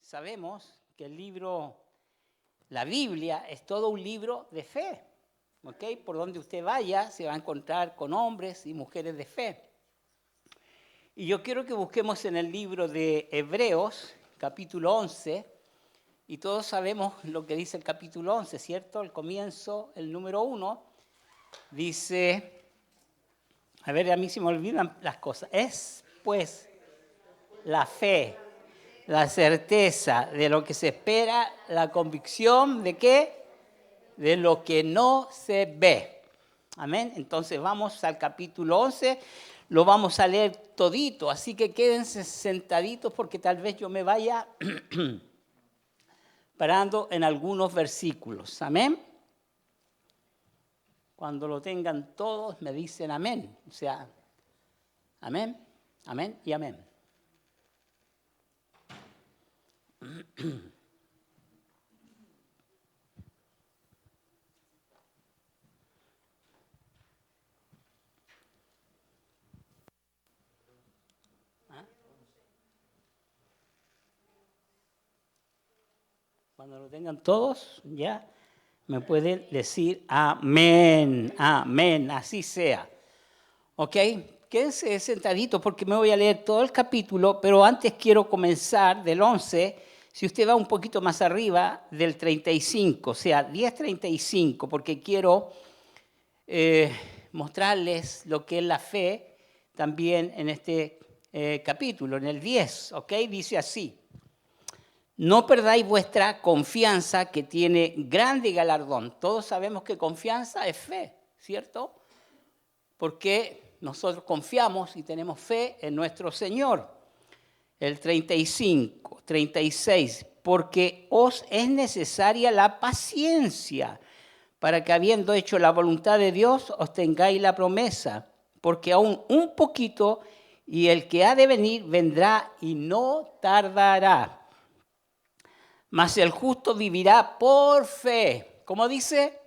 sabemos que la Biblia es todo un libro de fe. ¿Ok? Por donde usted vaya se va a encontrar con hombres y mujeres de fe. Y yo quiero que busquemos en el libro de Hebreos, capítulo 11, y todos sabemos lo que dice el capítulo 11, ¿cierto? El comienzo, el número 1, dice, a ver, a mí se me olvidan las cosas, es pues la fe, la certeza de lo que se espera, la convicción de ¿qué? De lo que no se ve. Amén. Entonces vamos al capítulo 11, lo vamos a leer todito, así que quédense sentaditos porque tal vez yo me vaya parando en algunos versículos. Amén. Cuando lo tengan todos me dicen amén. O sea, amén, amén y amén. Cuando lo tengan todos, ya me pueden decir amén, amén, así sea. ¿Ok? Quédense sentaditos porque me voy a leer todo el capítulo, pero antes quiero comenzar del 11, si usted va un poquito más arriba, del 35, o sea, 10:35, porque quiero mostrarles lo que es la fe también en este capítulo, en el 10, ¿ok? Dice así. No perdáis vuestra confianza que tiene grande galardón. Todos sabemos que confianza es fe, ¿cierto? Porque nosotros confiamos y tenemos fe en nuestro Señor. El 35, 36, porque os es necesaria la paciencia para que habiendo hecho la voluntad de Dios os tengáis la promesa, porque aún un poquito y el que ha de venir vendrá y no tardará. Mas el justo vivirá por fe. ¿Cómo dice?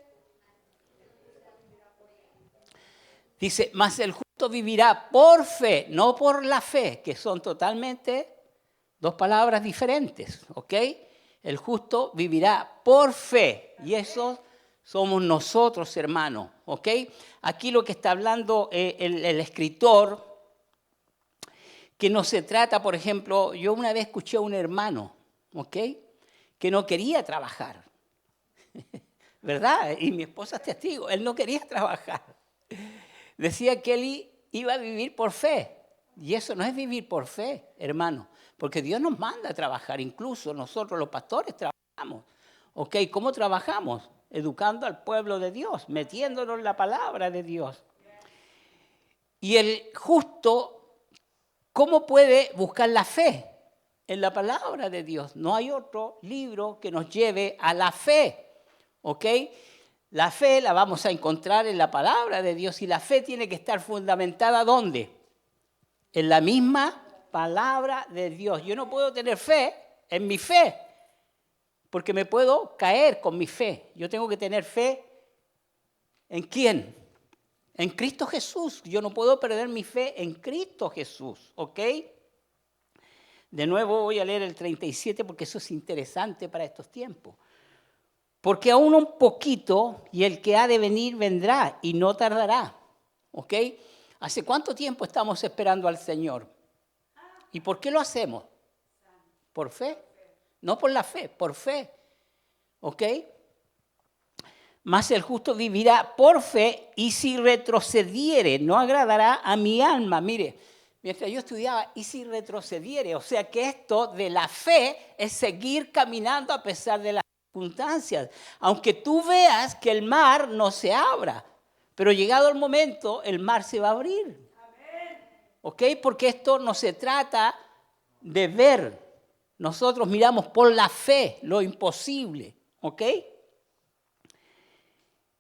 Dice, mas el justo vivirá por fe, no por la fe, que son totalmente dos palabras diferentes, ¿ok? El justo vivirá por fe, y eso somos nosotros, hermanos, ¿ok? Aquí lo que está hablando el escritor, que no se trata, por ejemplo, yo una vez escuché a un hermano, ¿ok?, que no quería trabajar, ¿verdad? Y mi esposa es testigo, él no quería trabajar. Decía que él iba a vivir por fe, y eso no es vivir por fe, hermano, porque Dios nos manda a trabajar, incluso nosotros los pastores trabajamos. ¿Ok? ¿Cómo trabajamos? Educando al pueblo de Dios, metiéndonos en la palabra de Dios. Y el justo, ¿cómo puede buscar la fe? En la palabra de Dios. No hay otro libro que nos lleve a la fe. ¿Ok? La fe la vamos a encontrar en la palabra de Dios y la fe tiene que estar fundamentada ¿dónde? En la misma palabra de Dios. Yo no puedo tener fe en mi fe porque me puedo caer con mi fe. Yo tengo que tener fe ¿en quién? En Cristo Jesús. Yo no puedo perder mi fe en Cristo Jesús. ¿Ok? De nuevo voy a leer el 37 porque eso es interesante para estos tiempos. Porque aún un poquito y el que ha de venir vendrá y no tardará. ¿Ok? ¿Hace cuánto tiempo estamos esperando al Señor? ¿Y por qué lo hacemos? ¿Por fe? No por la fe, por fe. ¿Ok? Mas el justo vivirá por fe y si retrocediere no agradará a mi alma. Mire, mientras yo estudiaba, y si retrocediere, o sea que esto de la fe es seguir caminando a pesar de las circunstancias. Aunque tú veas que el mar no se abra, pero llegado el momento, el mar se va a abrir. ¿Ok? Porque esto no se trata de ver. Nosotros miramos por la fe lo imposible. ¿Ok?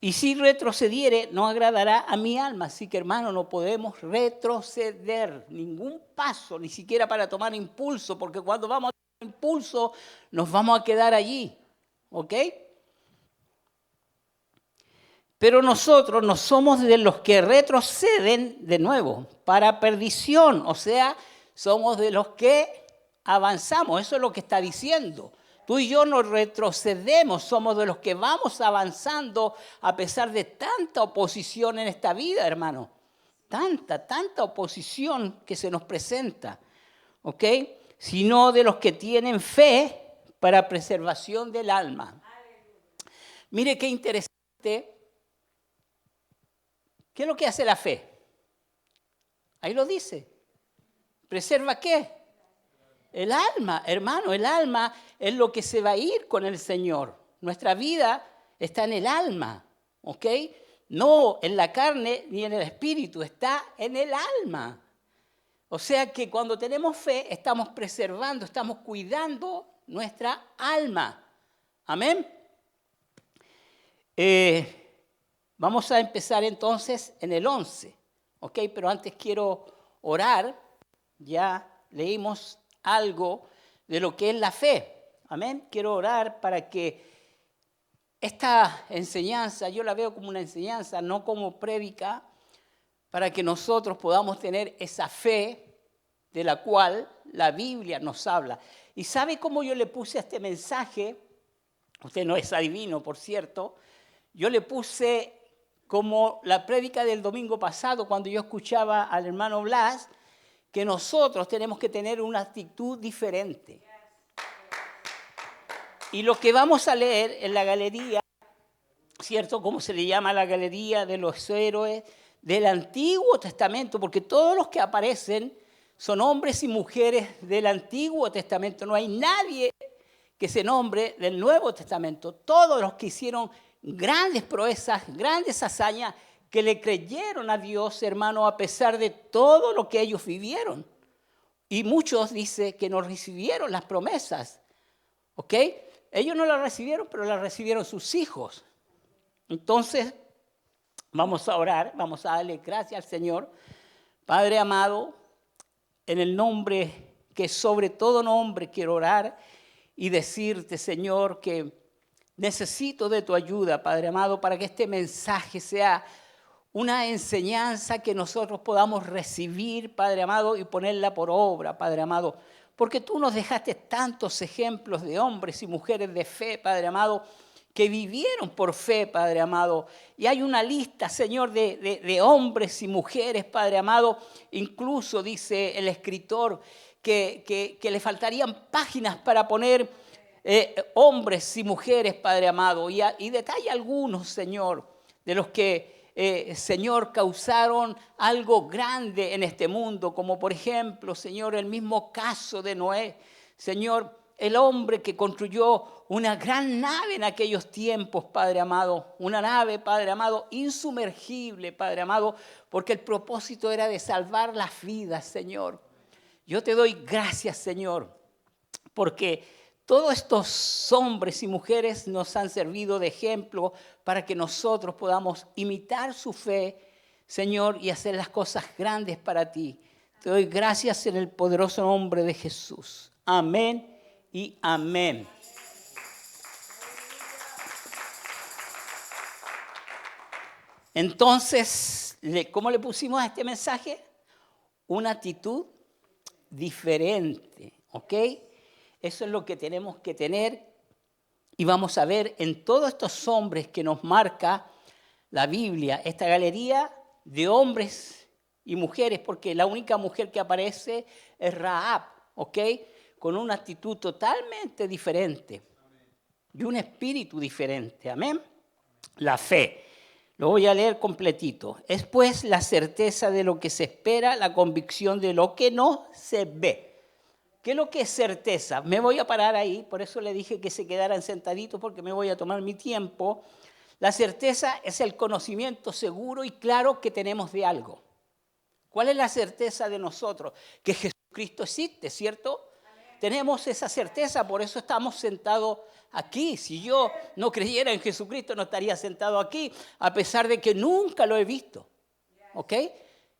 Y si retrocediere, no agradará a mi alma. Así que, hermano, no podemos retroceder ningún paso, ni siquiera para tomar impulso, porque cuando vamos a tomar impulso, nos vamos a quedar allí. ¿Ok? Pero nosotros no somos de los que retroceden de nuevo para perdición. O sea, somos de los que avanzamos, eso es lo que está diciendo. Tú y yo no retrocedemos, somos de los que vamos avanzando a pesar de tanta oposición en esta vida, hermano. Tanta oposición que se nos presenta, ¿ok? Sino de los que tienen fe para preservación del alma. Mire qué interesante. ¿Qué es lo que hace la fe? Ahí lo dice. ¿Preserva qué? El alma, hermano, el alma es lo que se va a ir con el Señor. Nuestra vida está en el alma, ¿ok? No en la carne ni en el espíritu, está en el alma. O sea que cuando tenemos fe, estamos preservando, estamos cuidando nuestra alma. Amén. Vamos a empezar entonces en el 11, ¿ok? Pero antes quiero orar. Ya leímos algo de lo que es la fe. Amén. Quiero orar para que esta enseñanza, yo la veo como una enseñanza, no como prédica, para que nosotros podamos tener esa fe de la cual la Biblia nos habla. ¿Y sabe cómo yo le puse a este mensaje? Usted no es adivino, por cierto. Yo le puse como la prédica del domingo pasado, cuando yo escuchaba al hermano Blas, que nosotros tenemos que tener una actitud diferente. Y lo que vamos a leer en la galería, ¿cierto? ¿Cómo se le llama la galería de los héroes del Antiguo Testamento? Porque todos los que aparecen son hombres y mujeres del Antiguo Testamento. No hay nadie que se nombre del Nuevo Testamento. Todos los que hicieron grandes proezas, grandes hazañas, que le creyeron a Dios, hermano, a pesar de todo lo que ellos vivieron. Y muchos dicen que no recibieron las promesas, ¿ok? Ellos no las recibieron, pero las recibieron sus hijos. Entonces, vamos a orar, vamos a darle gracias al Señor. Padre amado, en el nombre que sobre todo nombre quiero orar y decirte, Señor, que necesito de tu ayuda, Padre amado, para que este mensaje sea una enseñanza que nosotros podamos recibir, Padre amado, y ponerla por obra, Padre amado. Porque tú nos dejaste tantos ejemplos de hombres y mujeres de fe, Padre amado, que vivieron por fe, Padre amado. Y hay una lista, Señor, de hombres y mujeres, Padre amado. Incluso dice el escritor que le faltarían páginas para poner hombres y mujeres, Padre amado. Y detalla algunos, Señor, de los que Señor, causaron algo grande en este mundo, como por ejemplo, Señor, el mismo caso de Noé. Señor, el hombre que construyó una gran nave en aquellos tiempos, Padre amado, una nave, Padre amado, insumergible, Padre amado, porque el propósito era de salvar las vidas, Señor. Yo te doy gracias, Señor, porque todos estos hombres y mujeres nos han servido de ejemplo para que nosotros podamos imitar su fe, Señor, y hacer las cosas grandes para ti. Te doy gracias en el poderoso nombre de Jesús. Amén y amén. Entonces, ¿cómo le pusimos a este mensaje? Una actitud diferente, ¿ok? Eso es lo que tenemos que tener y vamos a ver en todos estos hombres que nos marca la Biblia, esta galería de hombres y mujeres, porque la única mujer que aparece es Rahab, ¿ok? Con una actitud totalmente diferente y un espíritu diferente, ¿amén? La fe. Lo voy a leer completito. Es pues la certeza de lo que se espera, la convicción de lo que no se ve. ¿Qué es lo que es certeza? Me voy a parar ahí, por eso le dije que se quedaran sentaditos porque me voy a tomar mi tiempo. La certeza es el conocimiento seguro y claro que tenemos de algo. ¿Cuál es la certeza de nosotros? Que Jesucristo existe, ¿cierto? Amén. Tenemos esa certeza, por eso estamos sentados aquí. Si yo no creyera en Jesucristo, no estaría sentado aquí, a pesar de que nunca lo he visto. ¿Ok?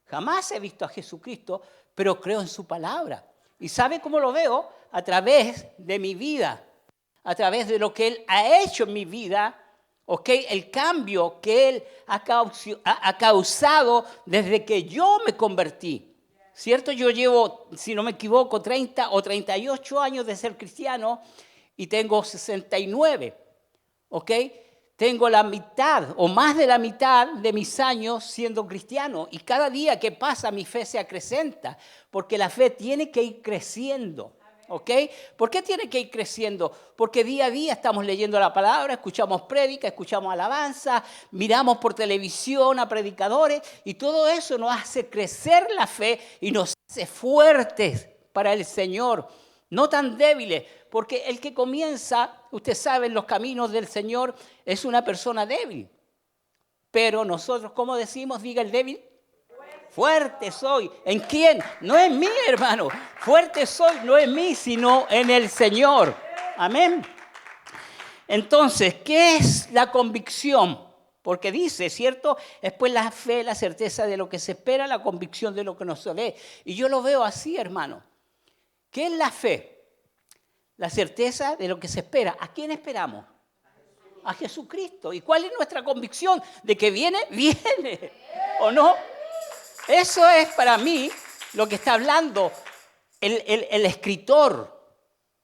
Jamás he visto a Jesucristo, pero creo en su palabra. ¿Y sabe cómo lo veo? A través de mi vida, a través de lo que Él ha hecho en mi vida, ¿ok? El cambio que Él ha causado desde que yo me convertí. ¿cierto? Yo llevo, si no me equivoco, 30 o 38 años de ser cristiano y tengo 69, ¿ok? Tengo la mitad o más de la mitad de mis años siendo cristiano y cada día que pasa mi fe se acrecenta porque la fe tiene que ir creciendo. ¿Ok? ¿Por qué tiene que ir creciendo? Porque día a día estamos leyendo la palabra, escuchamos prédica, escuchamos alabanza, miramos por televisión a predicadores y todo eso nos hace crecer la fe y nos hace fuertes para el Señor, no tan débiles, porque el que comienza, usted sabe, en los caminos del Señor es una persona débil. Pero nosotros, ¿cómo decimos? Diga el débil. Fuerte soy. ¿En quién? No en mí, hermano. Fuerte soy, no en mí, sino en el Señor. Amén. Entonces, ¿qué es la convicción? Porque dice, ¿cierto? Es pues la fe, la certeza de lo que se espera, la convicción de lo que no se ve. Y yo lo veo así, hermano. ¿Qué es la fe? La certeza de lo que se espera. ¿A quién esperamos? A Jesucristo. ¿Y cuál es nuestra convicción? De que viene, viene. ¿O no? Eso es para mí lo que está hablando el escritor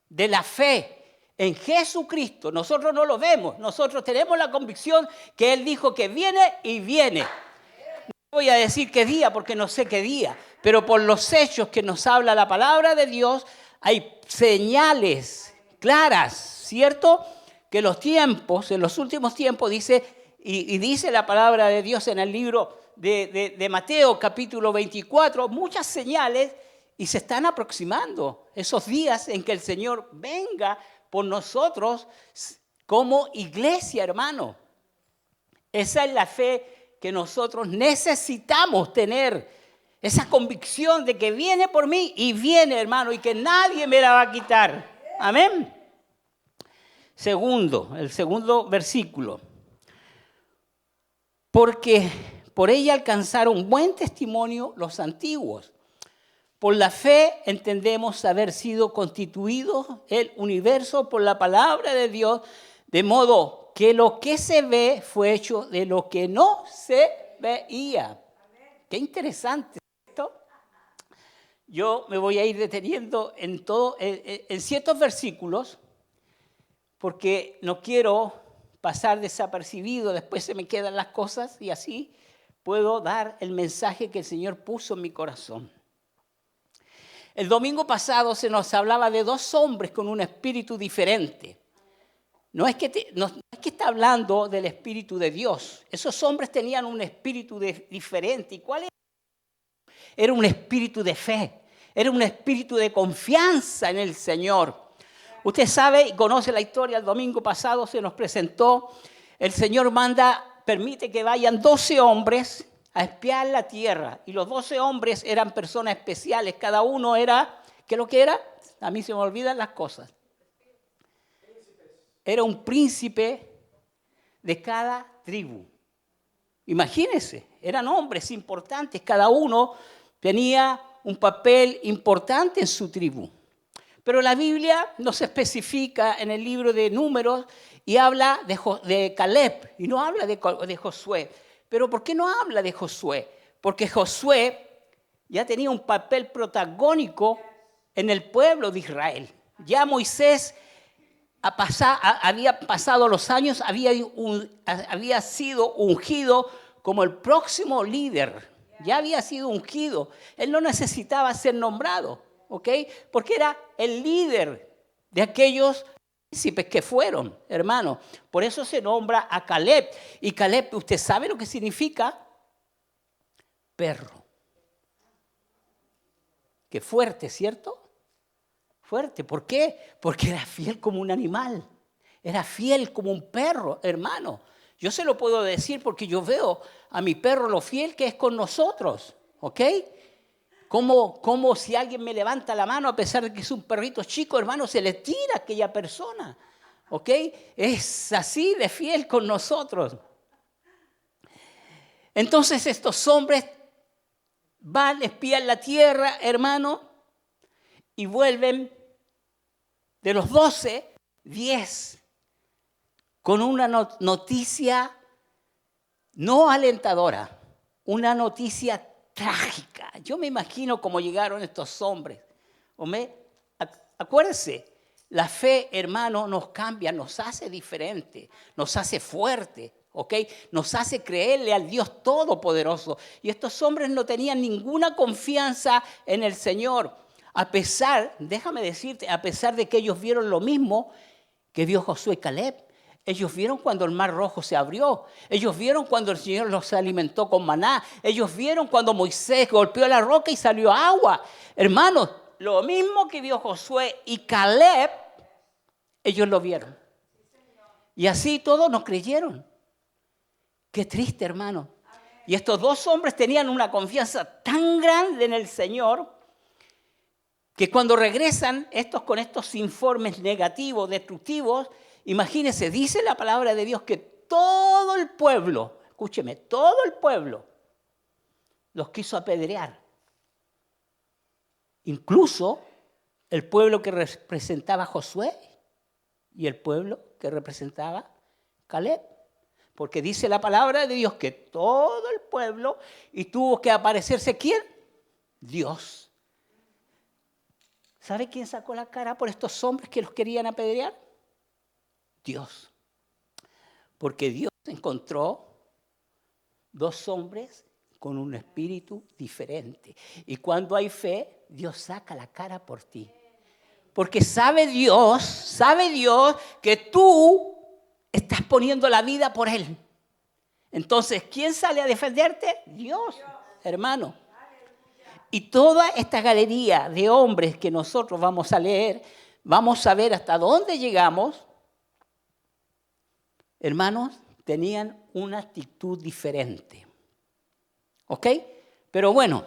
de la fe en Jesucristo. Nosotros no lo vemos, nosotros tenemos la convicción que Él dijo que viene y viene. No voy a decir qué día porque no sé qué día, pero por los hechos que nos habla la palabra de Dios hay señales claras, ¿cierto? Que los tiempos, en los últimos tiempos dice, y dice la palabra de Dios en el libro de Mateo capítulo 24, muchas señales y se están aproximando esos días en que el Señor venga por nosotros como iglesia, hermano. Esa es la fe que nosotros necesitamos tener, esa convicción de que viene por mí y viene, hermano, y que nadie me la va a quitar. Amén. El segundo versículo. Porque por ella alcanzaron buen testimonio los antiguos. Por la fe entendemos haber sido constituido el universo por la palabra de Dios, de modo que lo que se ve fue hecho de lo que no se veía. Qué interesante esto. Yo me voy a ir deteniendo en ciertos versículos, porque no quiero pasar desapercibido, después se me quedan las cosas y así puedo dar el mensaje que el Señor puso en mi corazón. El domingo pasado se nos hablaba de dos hombres con un espíritu diferente. No es que está hablando del espíritu de Dios. Esos hombres tenían un espíritu diferente. ¿Y cuál era? Era un espíritu de fe. Era un espíritu de confianza en el Señor. Usted sabe y conoce la historia. El domingo pasado se nos presentó. El Señor permite que vayan 12 hombres a espiar la tierra. Y los 12 hombres eran personas especiales. Cada uno era, ¿qué es lo que era? A mí se me olvidan las cosas. Era un príncipe de cada tribu. Imagínense, eran hombres importantes. Cada uno tenía un papel importante en su tribu. Pero la Biblia nos especifica en el libro de Números y habla de Caleb y no habla de Josué. ¿Pero por qué no habla de Josué? Porque Josué ya tenía un papel protagónico en el pueblo de Israel. Ya Moisés había pasado los años, había sido ungido como el próximo líder. Ya había sido ungido. Él no necesitaba ser nombrado, ¿ok? Porque era el líder de aquellos príncipes que fueron, hermano. Por eso se nombra a Caleb. Y Caleb, ¿usted sabe lo que significa? Perro. Qué fuerte, ¿cierto? Fuerte. ¿Por qué? Porque era fiel como un animal. Era fiel como un perro, hermano. Yo se lo puedo decir porque yo veo a mi perro lo fiel que es con nosotros, ¿ok? Como si alguien me levanta la mano a pesar de que es un perrito chico, hermano, se le tira a aquella persona, ¿ok? Es así de fiel con nosotros. Entonces estos hombres van, espían la tierra, hermano, y vuelven de los 12, 10, con una noticia no alentadora, una noticia trágica. Yo me imagino cómo llegaron estos hombres. Acuérdense, la fe, hermano, nos cambia, nos hace diferente, nos hace fuerte, ¿ok? Nos hace creerle al Dios Todopoderoso. Y estos hombres no tenían ninguna confianza en el Señor. A pesar, déjame decirte, a pesar de que ellos vieron lo mismo que vio Josué y Caleb. Ellos vieron cuando el mar rojo se abrió. Ellos vieron cuando el Señor los alimentó con maná. Ellos vieron cuando Moisés golpeó la roca y salió agua. Hermanos, lo mismo que vio Josué y Caleb, ellos lo vieron. Y así todos nos creyeron. Qué triste, hermano. Y estos dos hombres tenían una confianza tan grande en el Señor que cuando regresan estos con estos informes negativos, destructivos, imagínense, dice la palabra de Dios que todo el pueblo, escúcheme, todo el pueblo los quiso apedrear. Incluso el pueblo que representaba a Josué y el pueblo que representaba Caleb. Porque dice la palabra de Dios que todo el pueblo, y tuvo que aparecerse ¿quién? Dios. ¿Sabe quién sacó la cara por estos hombres que los querían apedrear? Dios. Porque Dios encontró dos hombres con un espíritu diferente. Y cuando hay fe, Dios saca la cara por ti. Porque sabe Dios que tú estás poniendo la vida por Él. Entonces, ¿quién sale a defenderte? Dios, hermano. Y toda esta galería de hombres que nosotros vamos a leer, vamos a ver hasta dónde llegamos. Hermanos, tenían una actitud diferente. ¿Ok? Pero bueno,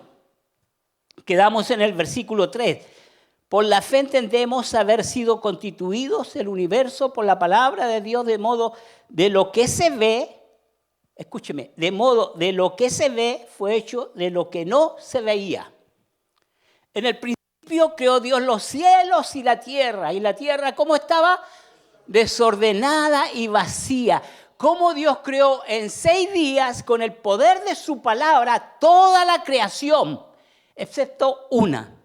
quedamos en el versículo 3. Por la fe entendemos haber sido constituidos el universo por la palabra de Dios, de modo de lo que se ve, escúcheme, de modo de lo que se ve fue hecho de lo que no se veía. En el principio creó Dios los cielos y la tierra, ¿cómo estaba? Desordenada y vacía. Cómo Dios creó en 6 días con el poder de su palabra toda la creación, excepto una.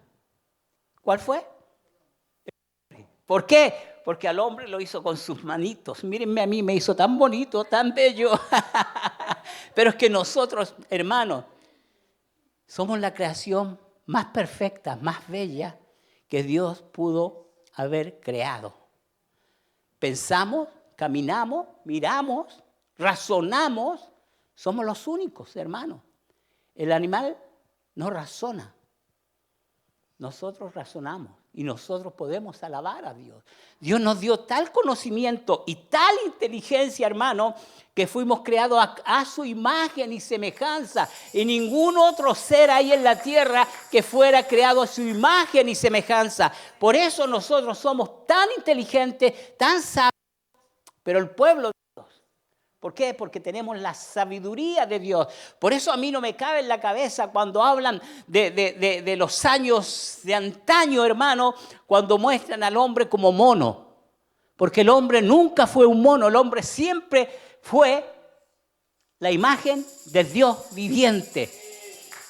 ¿Cuál fue? ¿Por qué? Porque al hombre lo hizo con sus manitos. Mírenme a mí, me hizo tan bonito, tan bello. Pero es que nosotros, hermanos, somos la creación más perfecta, más bella que Dios pudo haber creado. Pensamos, caminamos, miramos, razonamos. Somos los únicos, hermanos. El animal no razona. Nosotros razonamos y nosotros podemos alabar a Dios. Dios nos dio tal conocimiento y tal inteligencia, hermano, que fuimos creados a su imagen y semejanza. Y ningún otro ser hay en la tierra que fuera creado a su imagen y semejanza. Por eso nosotros somos tan inteligentes, tan sabios, pero el pueblo de Dios. ¿Por qué? Porque tenemos la sabiduría de Dios. Por eso a mí no me cabe en la cabeza cuando hablan de los años de antaño, hermano, cuando muestran al hombre como mono. Porque el hombre nunca fue un mono, el hombre siempre fue la imagen del Dios viviente.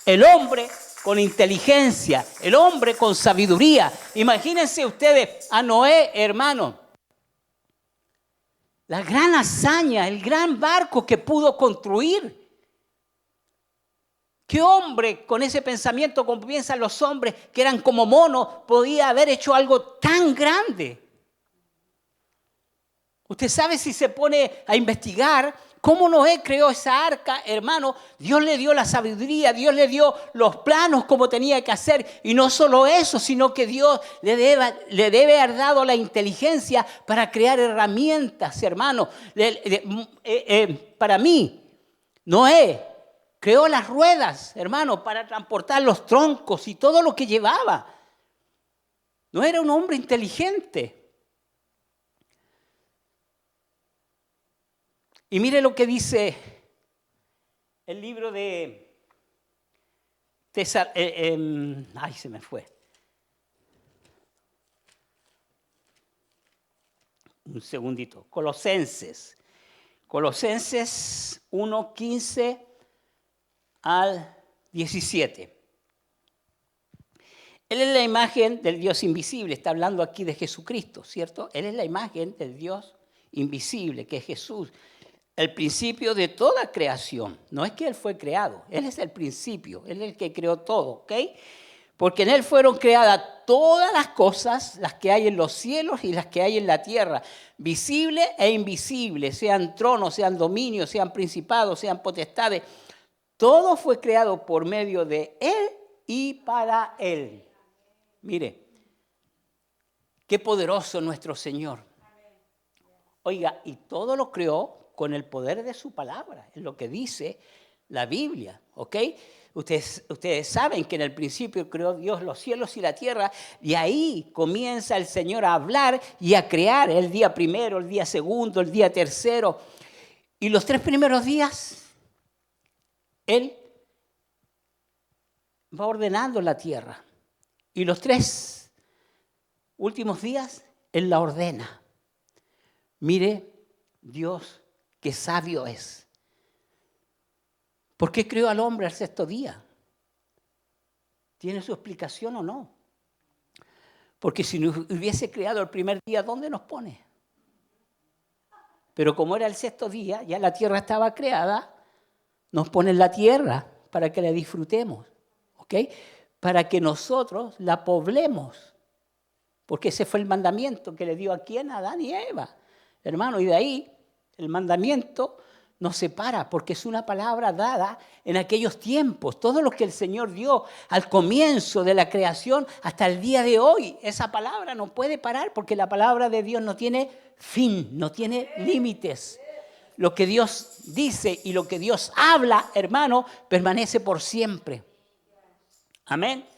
El hombre con inteligencia, el hombre con sabiduría. Imagínense ustedes a Noé, hermano. La gran hazaña, el gran barco que pudo construir. ¿Qué hombre con ese pensamiento, como piensan los hombres, que eran como monos, podía haber hecho algo tan grande? Usted sabe, si se pone a investigar cómo Noé creó esa arca, hermano, Dios le dio la sabiduría, Dios le dio los planos como tenía que hacer. Y no solo eso, sino que Dios le debe haber dado la inteligencia para crear herramientas, hermano. Para mí, Noé creó las ruedas, hermano, para transportar los troncos y todo lo que llevaba. No era un hombre inteligente. Y mire lo que dice el libro de ay, se me fue. Un segundito. Colosenses 1:15 al 17. Él es la imagen del Dios invisible. Está hablando aquí de Jesucristo, ¿cierto? Él es la imagen del Dios invisible, que es Jesús. El principio de toda creación. No es que Él fue creado. Él es el principio. Él es el que creó todo, ¿ok? Porque en Él fueron creadas todas las cosas, las que hay en los cielos y las que hay en la tierra, visibles e invisibles, sean tronos, sean dominios, sean principados, sean potestades. Todo fue creado por medio de Él y para Él. Mire, qué poderoso nuestro Señor. Oiga, y todo lo creó con el poder de su palabra, es lo que dice la Biblia, ¿ok? Ustedes saben que en el principio creó Dios los cielos y la tierra, y ahí comienza el Señor a hablar y a crear el día primero, el día segundo, el día tercero. Y los 3 primeros días, Él va ordenando la tierra. Y los 3 últimos días, Él la ordena. Mire, Dios, qué sabio es. ¿Por qué creó al hombre al 6º día? ¿Tiene su explicación o no? Porque si nos hubiese creado el primer día, ¿dónde nos pone? Pero como era el 6º día, ya la tierra estaba creada, nos pone en la tierra para que la disfrutemos, ¿ok? Para que nosotros la poblemos. Porque ese fue el mandamiento que le dio a quién, a Adán y a Eva. Hermano, y de ahí el mandamiento nos separa, porque es una palabra dada en aquellos tiempos. Todo lo que el Señor dio al comienzo de la creación hasta el día de hoy, esa palabra no puede parar, porque la palabra de Dios no tiene fin, no tiene límites. Lo que Dios dice y lo que Dios habla, hermano, permanece por siempre. Amén.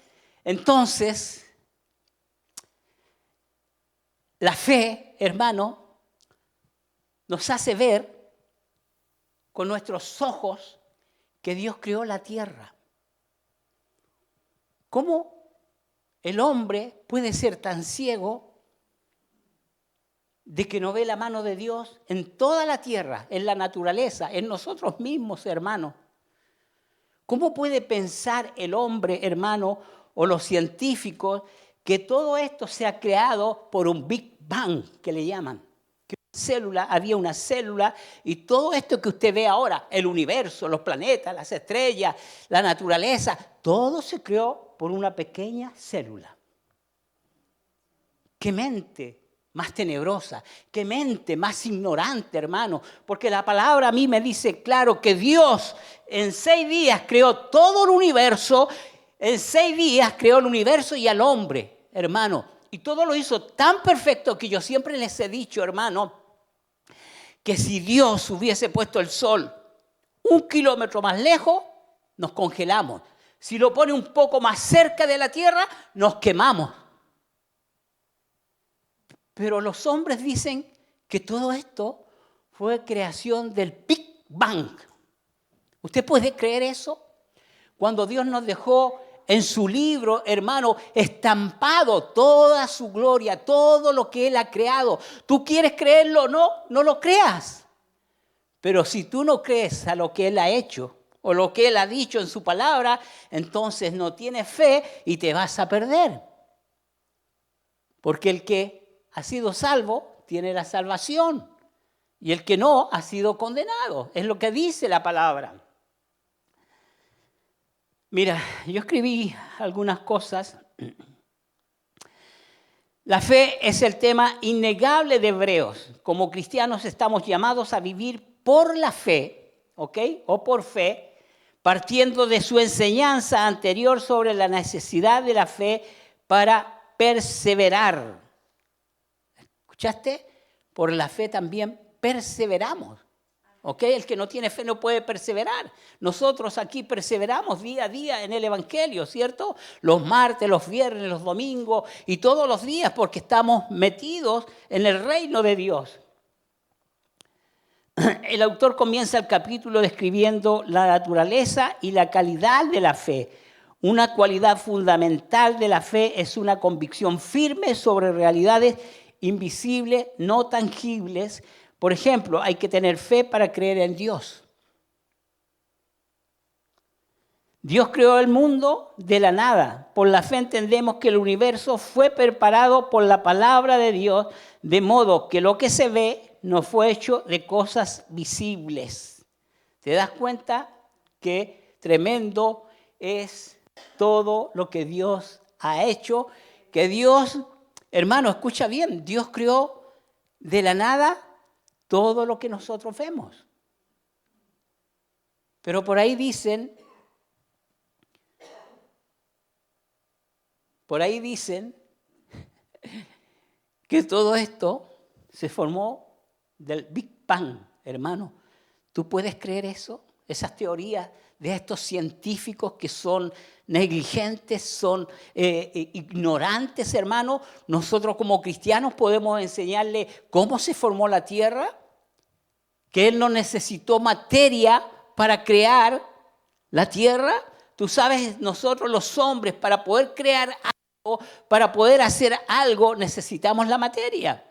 Entonces, la fe, hermano, nos hace ver con nuestros ojos que Dios creó la tierra. ¿Cómo el hombre puede ser tan ciego de que no ve la mano de Dios en toda la tierra, en la naturaleza, en nosotros mismos, hermano? ¿Cómo puede pensar el hombre, hermano, o los científicos, que todo esto se ha creado por un Big Bang, que le llaman? Había una célula, y todo esto que usted ve ahora, el universo, los planetas, las estrellas, la naturaleza, todo se creó por una pequeña célula. ¡Qué mente más tenebrosa! ¡Qué mente más ignorante, hermano! Porque la palabra a mí me dice claro que Dios en 6 días creó todo el universo, en 6 días creó el universo y al hombre, hermano. Y todo lo hizo tan perfecto que yo siempre les he dicho, hermano, que si Dios hubiese puesto el sol 1 kilómetro más lejos, nos congelamos. Si lo pone un poco más cerca de la tierra, nos quemamos. Pero los hombres dicen que todo esto fue creación del Big Bang. ¿Usted puede creer eso? Cuando Dios nos dejó en su libro, hermano, estampado toda su gloria, todo lo que Él ha creado. ¿Tú quieres creerlo o no? No lo creas. Pero si tú no crees a lo que Él ha hecho o lo que Él ha dicho en su palabra, entonces no tienes fe y te vas a perder. Porque el que ha sido salvo tiene la salvación y el que no ha sido condenado. Es lo que dice la palabra. Mira, yo escribí algunas cosas. La fe es el tema innegable de Hebreos. Como cristianos estamos llamados a vivir por la fe, ¿ok? O por fe, partiendo de su enseñanza anterior sobre la necesidad de la fe para perseverar. ¿Escuchaste? Por la fe también perseveramos. ¿Ok? El que no tiene fe no puede perseverar. Nosotros aquí perseveramos día a día en el Evangelio, ¿cierto? Los martes, los viernes, los domingos y todos los días porque estamos metidos en el reino de Dios. El autor comienza el capítulo describiendo la naturaleza y la calidad de la fe. Una cualidad fundamental de la fe es una convicción firme sobre realidades invisibles, no tangibles. Por ejemplo, hay que tener fe para creer en Dios. Dios creó el mundo de la nada. Por la fe entendemos que el universo fue preparado por la palabra de Dios, de modo que lo que se ve no fue hecho de cosas visibles. ¿Te das cuenta qué tremendo es todo lo que Dios ha hecho? Que Dios, hermano, escucha bien, Dios creó de la nada todo lo que nosotros vemos. Pero por ahí dicen que todo esto se formó del Big Bang, hermano. ¿Tú puedes creer eso? Esas teorías de estos científicos que son negligentes, son ignorantes, hermano. Nosotros como cristianos podemos enseñarle cómo se formó la tierra, que Él no necesitó materia para crear la tierra. Tú sabes, nosotros los hombres, para poder crear algo, para poder hacer algo, necesitamos la materia.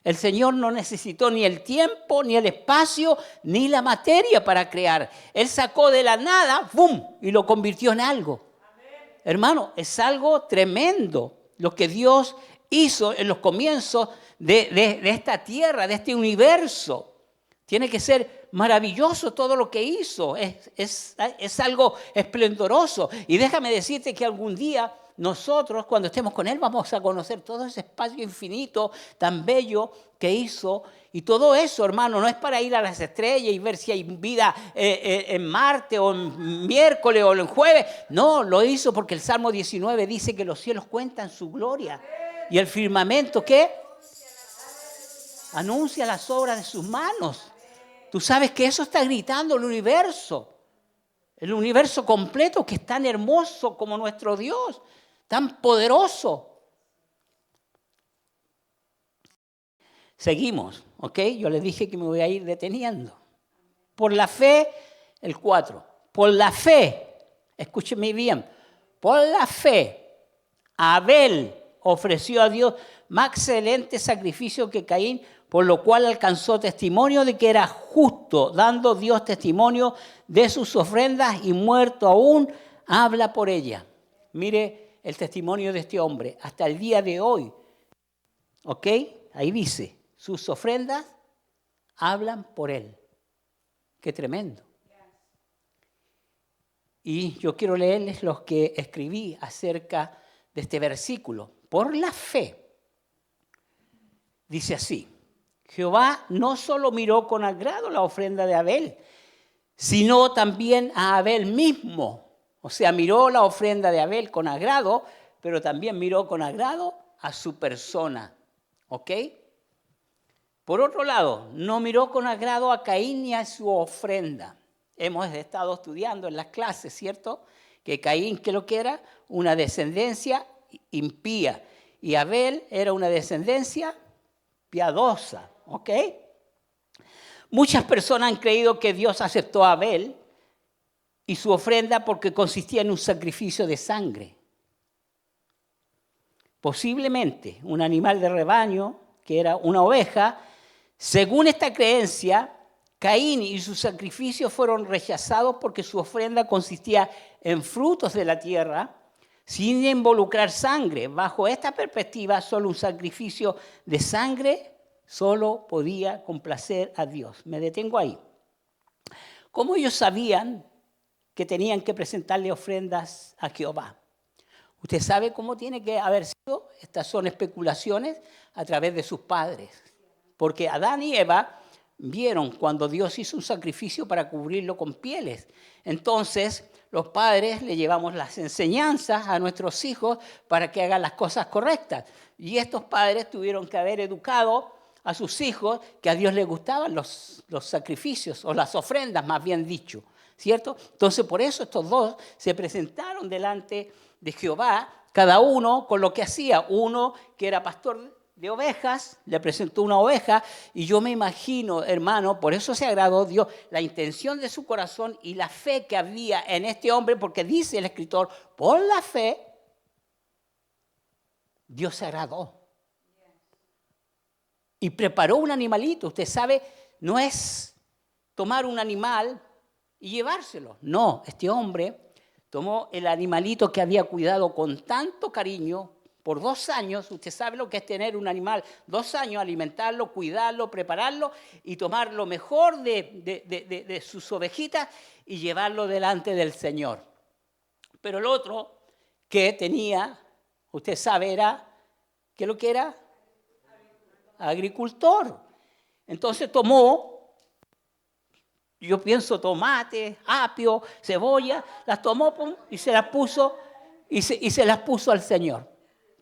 El Señor no necesitó ni el tiempo, ni el espacio, ni la materia para crear. Él sacó de la nada, ¡bum!, y lo convirtió en algo. Amén. Hermano, es algo tremendo lo que Dios hizo en los comienzos de esta tierra, de este universo. Tiene que ser maravilloso todo lo que hizo. Es algo esplendoroso. Y déjame decirte que algún día nosotros, cuando estemos con Él, vamos a conocer todo ese espacio infinito tan bello que hizo. Y todo eso, hermano, no es para ir a las estrellas y ver si hay vida en Marte o en miércoles o en jueves. No, lo hizo porque el Salmo 19 dice que los cielos cuentan su gloria. Y el firmamento, ¿qué? Anuncia las obras de sus manos. Tú sabes que eso está gritando el universo completo, que es tan hermoso como nuestro Dios, tan poderoso. Seguimos, ¿ok? Yo les dije que me voy a ir deteniendo. Por la fe, el 4. Por la fe, escúcheme bien, por la fe, Abel ofreció a Dios más excelente sacrificio que Caín, por lo cual alcanzó testimonio de que era justo, dando Dios testimonio de sus ofrendas y muerto aún, habla por ella. Mire el testimonio de este hombre hasta el día de hoy. ¿Ok? Ahí dice, sus ofrendas hablan por él. Qué tremendo. Y yo quiero leerles los que escribí acerca de este versículo. Por la fe, dice así. Jehová no solo miró con agrado la ofrenda de Abel, sino también a Abel mismo. O sea, miró la ofrenda de Abel con agrado, pero también miró con agrado a su persona. ¿Ok? Por otro lado, no miró con agrado a Caín ni a su ofrenda. Hemos estado estudiando en las clases, ¿cierto? Que Caín, ¿qué lo que era? Una descendencia impía. Y Abel era una descendencia piadosa. ¿Ok? Muchas personas han creído que Dios aceptó a Abel y su ofrenda porque consistía en un sacrificio de sangre. Posiblemente un animal de rebaño, que era una oveja. Según esta creencia, Caín y sus sacrificios fueron rechazados porque su ofrenda consistía en frutos de la tierra, sin involucrar sangre. Bajo esta perspectiva, solo un sacrificio de sangre solo podía complacer a Dios. Me detengo ahí. ¿Cómo ellos sabían que tenían que presentarle ofrendas a Jehová? ¿Usted sabe cómo tiene que haber sido? Estas son especulaciones a través de sus padres. Porque Adán y Eva vieron cuando Dios hizo un sacrificio para cubrirlo con pieles. Entonces, los padres le llevamos las enseñanzas a nuestros hijos para que hagan las cosas correctas. Y estos padres tuvieron que haber educado a sus hijos que a Dios le gustaban los sacrificios, o las ofrendas, más bien dicho, ¿cierto? Entonces, por eso estos dos se presentaron delante de Jehová, cada uno con lo que hacía. Uno que era pastor de ovejas, le presentó una oveja, y yo me imagino, hermano, por eso se agradó Dios, la intención de su corazón y la fe que había en este hombre, porque dice el escritor, por la fe, Dios se agradó. Y preparó un animalito. Usted sabe, no es tomar un animal y llevárselo. No, este hombre tomó el animalito que había cuidado con tanto cariño por 2 años. Usted sabe lo que es tener un animal 2 años, alimentarlo, cuidarlo, prepararlo y tomar lo mejor de sus ovejitas y llevarlo delante del Señor. Pero el otro que tenía, usted sabe, ¿qué es lo que era? Agricultor. Entonces tomó, yo pienso tomate, apio, cebolla, las tomó y se las puso y se las puso al Señor.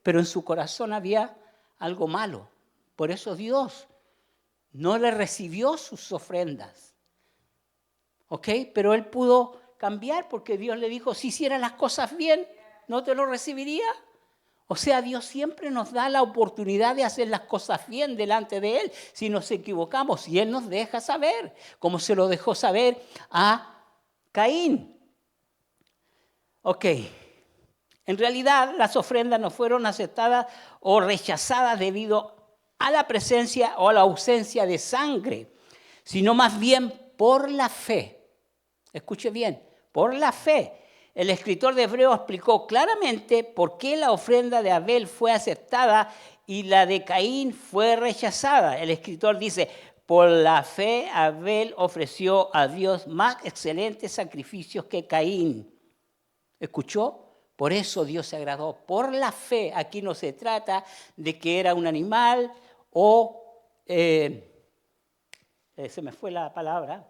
Pero en su corazón había algo malo. Por eso Dios no le recibió sus ofrendas. ¿Ok? Pero él pudo cambiar porque Dios le dijo, si hiciera las cosas bien, ¿no te lo recibiría? O sea, Dios siempre nos da la oportunidad de hacer las cosas bien delante de Él si nos equivocamos. Y Él nos deja saber, como se lo dejó saber a Caín. Ok. En realidad, las ofrendas no fueron aceptadas o rechazadas debido a la presencia o a la ausencia de sangre, sino más bien por la fe. Escuche bien, por la fe. El escritor de Hebreos explicó claramente por qué la ofrenda de Abel fue aceptada y la de Caín fue rechazada. El escritor dice, por la fe Abel ofreció a Dios más excelentes sacrificios que Caín. ¿Escuchó? Por eso Dios se agradó. Por la fe, aquí no se trata de que era un animal o, se me fue la palabra,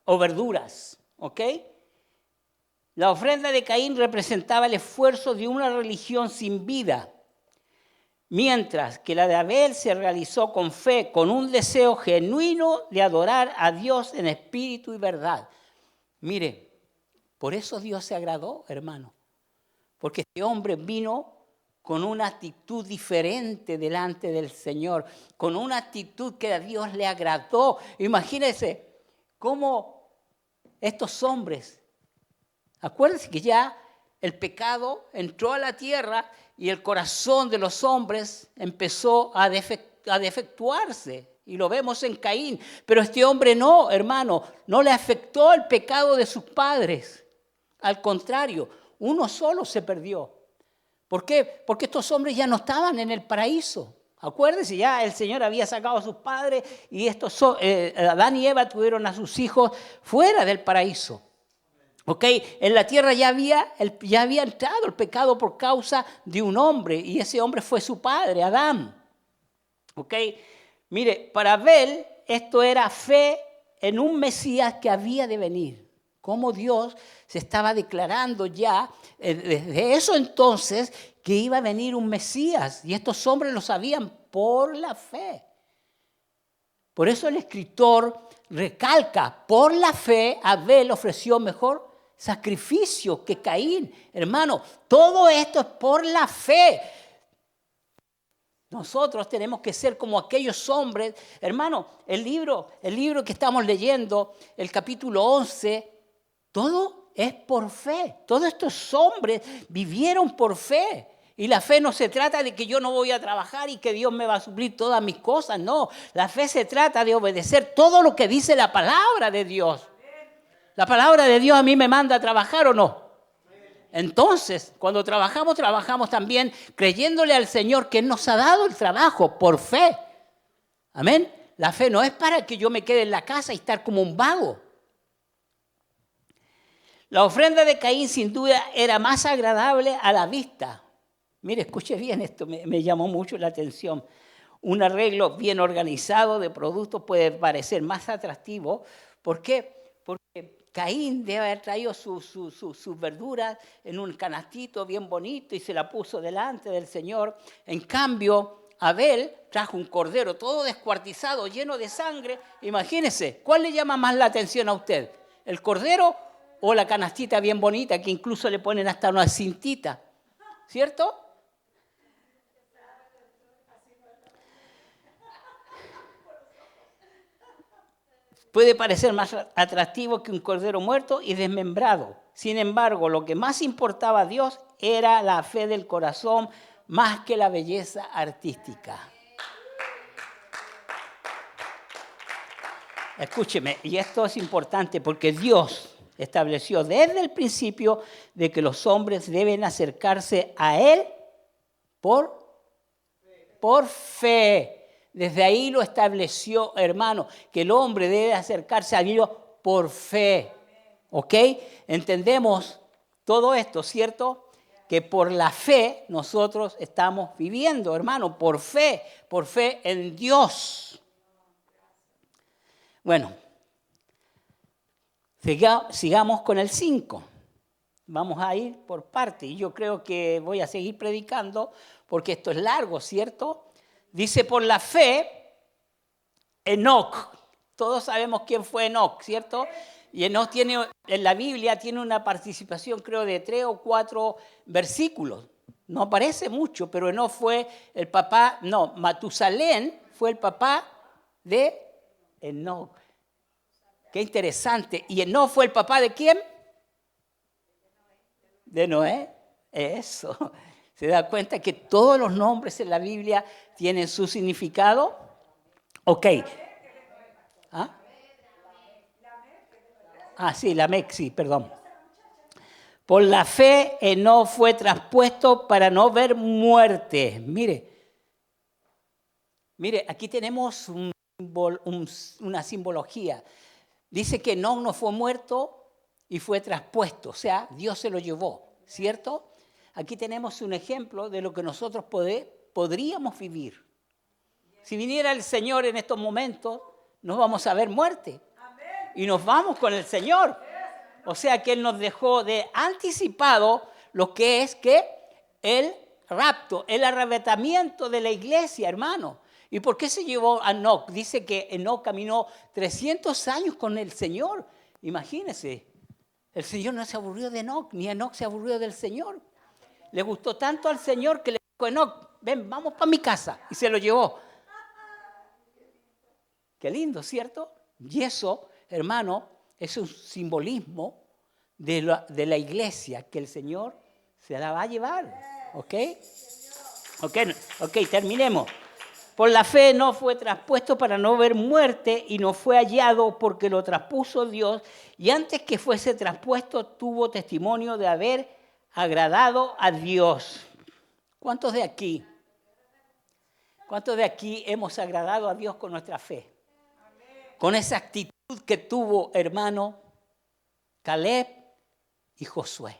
o verduras, ¿ok? La ofrenda de Caín representaba el esfuerzo de una religión sin vida, mientras que la de Abel se realizó con fe, con un deseo genuino de adorar a Dios en espíritu y verdad. Mire, por eso Dios se agradó, hermano, porque este hombre vino con una actitud diferente delante del Señor, con una actitud que a Dios le agradó. Imagínense cómo estos hombres, acuérdense que ya el pecado entró a la tierra y el corazón de los hombres empezó a defectuarse. Y lo vemos en Caín. Pero este hombre no, hermano, no le afectó el pecado de sus padres. Al contrario, uno solo se perdió. ¿Por qué? Porque estos hombres ya no estaban en el paraíso. Acuérdense, ya el Señor había sacado a sus padres y Adán y Eva tuvieron a sus hijos fuera del paraíso. ¿Ok? En la tierra ya había entrado el pecado por causa de un hombre y ese hombre fue su padre, Adán. ¿Ok? Mire, para Abel esto era fe en un Mesías que había de venir. Como Dios se estaba declarando ya desde eso entonces que iba a venir un Mesías y estos hombres lo sabían por la fe. Por eso el escritor recalca, por la fe Abel ofreció mejor sacrificio que Caín. Hermano, todo esto es por la fe. Nosotros tenemos que ser como aquellos hombres. Hermano, el libro que estamos leyendo, el capítulo 11, todo es por fe. Todos estos hombres vivieron por fe. Y la fe no se trata de que yo no voy a trabajar y que Dios me va a suplir todas mis cosas. No, la fe se trata de obedecer todo lo que dice la palabra de Dios. ¿La palabra de Dios a mí me manda a trabajar o no? Entonces, cuando trabajamos también creyéndole al Señor que Él nos ha dado el trabajo por fe. Amén. La fe no es para que yo me quede en la casa y estar como un vago. La ofrenda de Caín sin duda era más agradable a la vista. Mire, escuche bien esto, me llamó mucho la atención. Un arreglo bien organizado de productos puede parecer más atractivo. ¿Por qué? Porque Caín debe haber traído sus verduras en un canastito bien bonito y se la puso delante del Señor. En cambio, Abel trajo un cordero todo descuartizado, lleno de sangre. Imagínese, ¿cuál le llama más la atención a usted? ¿El cordero o la canastita bien bonita que incluso le ponen hasta una cintita? ¿Cierto? Puede parecer más atractivo que un cordero muerto y desmembrado. Sin embargo, lo que más importaba a Dios era la fe del corazón más que la belleza artística. Escúcheme, y esto es importante porque Dios estableció desde el principio de que los hombres deben acercarse a Él por fe. Desde ahí lo estableció, hermano, que el hombre debe acercarse a Dios por fe. ¿Ok? Entendemos todo esto, ¿cierto? Que por la fe nosotros estamos viviendo, hermano, por fe en Dios. Bueno, sigamos con el 5. Vamos a ir por parte. Y yo creo que voy a seguir predicando porque esto es largo, ¿cierto? Dice, por la fe, Enoc. Todos sabemos quién fue Enoc, ¿cierto? Y Enoc tiene, en la Biblia tiene una participación, creo, de 3 o 4 versículos. No aparece mucho, pero Enoc fue el papá, no, Matusalén fue el papá de Enoc. Qué interesante. ¿Y Enoc fue el papá de quién? De Noé. Eso. ¿Se da cuenta que todos los nombres en la Biblia tienen su significado? Ok. Sí, Lamec, sí, perdón. Por la fe, Enoc fue traspuesto para no ver muerte. Mire, aquí tenemos una simbología. Dice que Enoc no fue muerto y fue traspuesto, o sea, Dios se lo llevó, ¿cierto? Aquí tenemos un ejemplo de lo que nosotros podríamos vivir. Si viniera el Señor en estos momentos, no vamos a ver muerte. Y nos vamos con el Señor. O sea que Él nos dejó de anticipado lo que es que el rapto, el arrebatamiento de la iglesia, hermano. ¿Y por qué se llevó a Enoc? Dice que Enoc caminó 300 años con el Señor. Imagínense, el Señor no se aburrió de Enoc, ni Enoc se aburrió del Señor. Le gustó tanto al Señor que le dijo a Enoc, ven, vamos para mi casa. Y se lo llevó. Qué lindo, ¿cierto? Y eso, hermano, es un simbolismo de la iglesia que el Señor se la va a llevar. ¿Ok? Ok, terminemos. Por la fe no fue traspuesto para no ver muerte y no fue hallado porque lo traspuso Dios. Y antes que fuese traspuesto tuvo testimonio de haber agradado a Dios. ¿Cuántos de aquí hemos agradado a Dios con nuestra fe? Con esa actitud que tuvo, hermano, Caleb y Josué.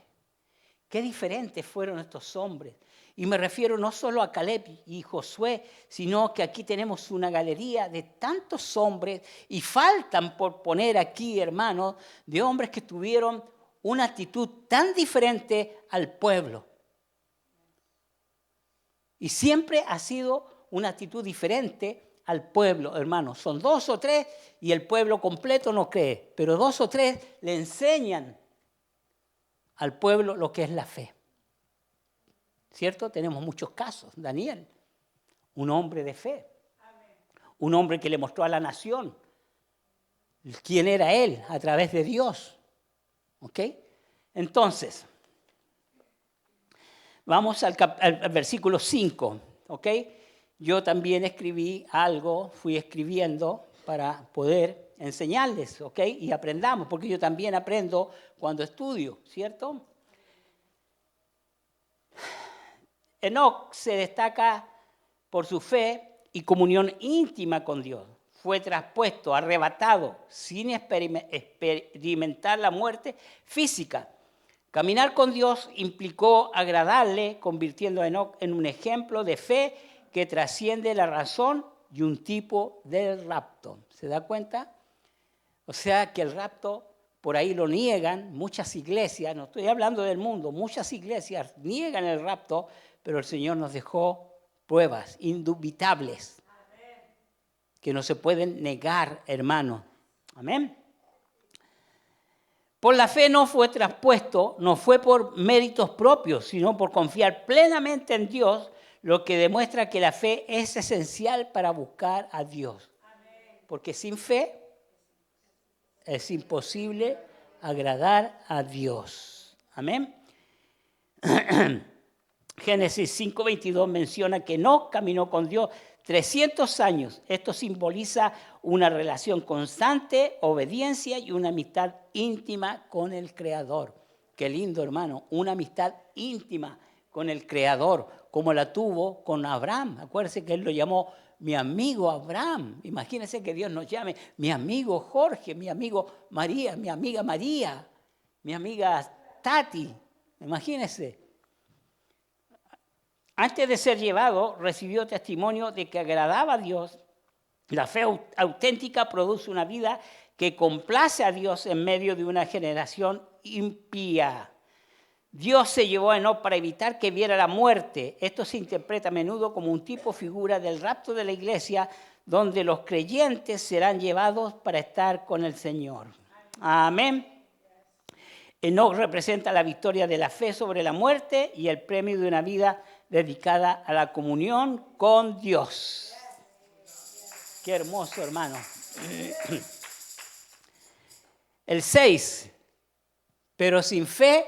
Qué diferentes fueron estos hombres. Y me refiero no solo a Caleb y Josué, sino que aquí tenemos una galería de tantos hombres, y faltan por poner aquí, hermano, de hombres que tuvieron una actitud tan diferente al pueblo. Y siempre ha sido una actitud diferente al pueblo, hermano. Son 2 o 3 y el pueblo completo no cree, pero 2 o 3 le enseñan al pueblo lo que es la fe. ¿Cierto? Tenemos muchos casos. Daniel, un hombre de fe. Un hombre que le mostró a la nación quién era él a través de Dios. ¿Ok? Entonces, vamos al versículo 5. ¿Ok? Yo también escribí algo, fui escribiendo para poder enseñarles, ¿ok? Y aprendamos, porque yo también aprendo cuando estudio, ¿cierto? Enoc se destaca por su fe y comunión íntima con Dios. Fue traspuesto, arrebatado, sin experimentar la muerte física. Caminar con Dios implicó agradarle, convirtiendo a Enoc en un ejemplo de fe que trasciende la razón y un tipo del rapto. ¿Se da cuenta? O sea que el rapto, por ahí lo niegan muchas iglesias, no estoy hablando del mundo, muchas iglesias niegan el rapto, pero el Señor nos dejó pruebas indubitables que no se pueden negar, hermano. Amén. Por la fe no fue traspuesto, no fue por méritos propios, sino por confiar plenamente en Dios, lo que demuestra que la fe es esencial para buscar a Dios. Porque sin fe es imposible agradar a Dios. Amén. Génesis 5:22 menciona que Enoc caminó con Dios 300 años. Esto simboliza una relación constante, obediencia y una amistad íntima con el Creador. Qué lindo, hermano, una amistad íntima con el Creador, como la tuvo con Abraham. Acuérdense que él lo llamó mi amigo Abraham. Imagínense que Dios nos llame mi amigo Jorge, mi amigo María, mi amiga María, mi amiga Tati. Imagínense. Antes de ser llevado, recibió testimonio de que agradaba a Dios. La fe auténtica produce una vida que complace a Dios en medio de una generación impía. Dios se llevó a Enoc para evitar que viera la muerte. Esto se interpreta a menudo como un tipo figura del rapto de la iglesia, donde los creyentes serán llevados para estar con el Señor. Amén. Enoc representa la victoria de la fe sobre la muerte y el premio de una vida dedicada a la comunión con Dios. Qué hermoso, hermano. El 6. Pero sin fe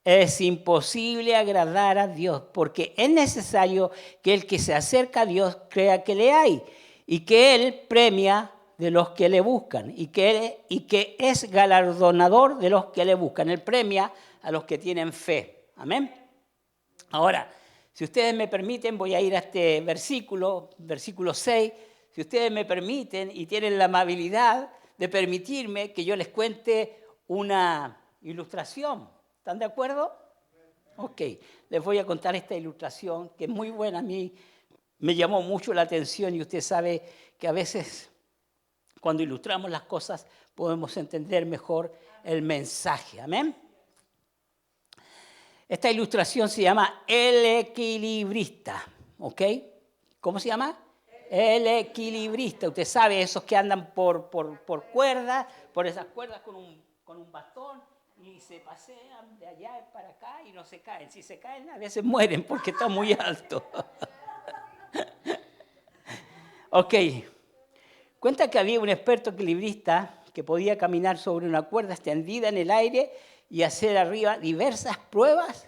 es imposible agradar a Dios, porque es necesario que el que se acerca a Dios crea que le hay y que Él premia de los que le buscan y que es galardonador de los que le buscan. Él premia a los que tienen fe. Amén. Ahora, si ustedes me permiten, voy a ir a este versículo 6. Si ustedes me permiten y tienen la amabilidad de permitirme que yo les cuente una ilustración. ¿Están de acuerdo? Ok, les voy a contar esta ilustración que es muy buena. A mí me llamó mucho la atención y usted sabe que a veces cuando ilustramos las cosas podemos entender mejor el mensaje. Amén. Esta ilustración se llama El Equilibrista. ¿Ok? ¿Cómo se llama? El Equilibrista. Usted sabe, esos que andan por cuerdas, por esas cuerdas con un bastón y se pasean de allá para acá y no se caen. Si se caen, a veces mueren porque está muy alto. Ok. Cuenta que había un experto equilibrista que podía caminar sobre una cuerda extendida en el aire y hacer arriba diversas pruebas,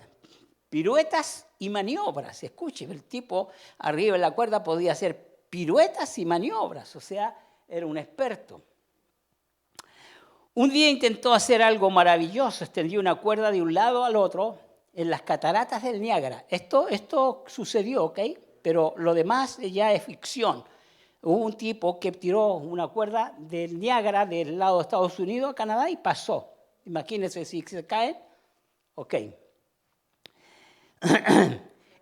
piruetas y maniobras. Escuche, el tipo arriba en la cuerda podía hacer piruetas y maniobras, o sea, era un experto. Un día intentó hacer algo maravilloso, extendió una cuerda de un lado al otro en las cataratas del Niágara. Esto sucedió, ¿ok? Pero lo demás ya es ficción. Hubo un tipo que tiró una cuerda del Niágara del lado de Estados Unidos a Canadá y pasó. Imagínense si se caen. Ok.